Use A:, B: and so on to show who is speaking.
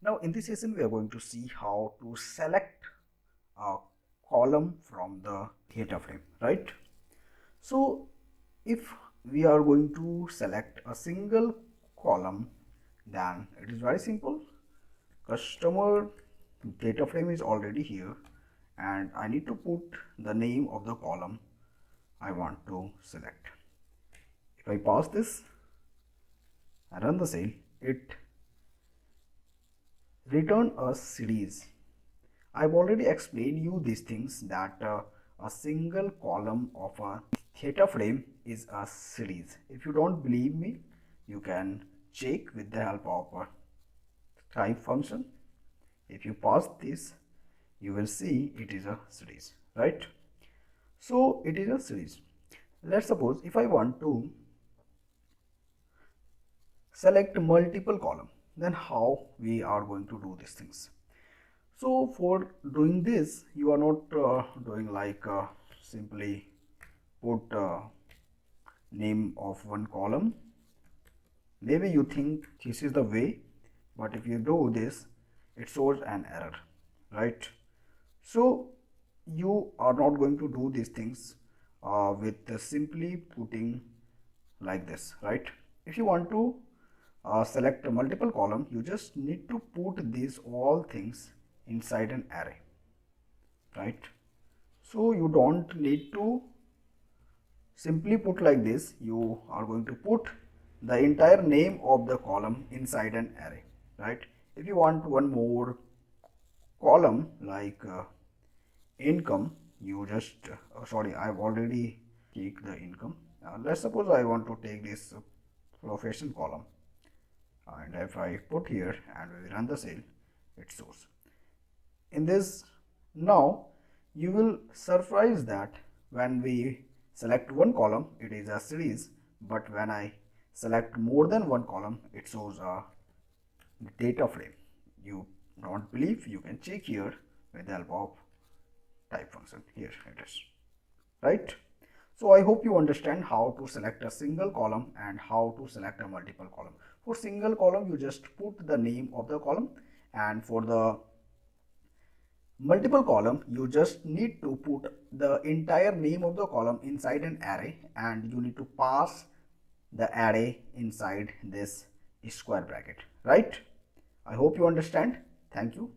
A: Now in this session we are going to see how to select a column from the data frame, right? So if we are going to select a single column, then it is very simple. Customer data frame is already here and I need to put the name of the column I want to select. If I pass this and run the cell, it return a series. I've already explained you these things that a single column of a data frame is a series. If you don't believe me, you can check with the help of a type function. If you pass this, you will see it is a series, right? So it is a series. Let's suppose if I want to select multiple column, then how we are going to do these things? So for doing this, you are not doing like simply put name of one column. Maybe you think this is the way, but if you do this, it shows an error, right? So you are not going to do these things with simply putting like this, right? If you want to select a multiple column, you just need to put these all things inside an array, right? So you don't need to simply put like this. You are going to put the entire name of the column inside an array, right? If you want one more column like income, you just sorry, I've already take the income. Let's suppose I want to take this profession column, and if I put here and we run the cell, it shows. In this, now you will surprise that when we select one column, it is a series, but when I select more than one column, it shows a data frame. You don't believe, you can check here with the help of type function. Here it is, right? So I hope you understand how to select a single column and how to select a multiple column. For single column, you just put the name of the column, and for the multiple column, you just need to put the entire name of the column inside an array, and you need to pass the array inside this square bracket, right? I hope you understand. Thank you.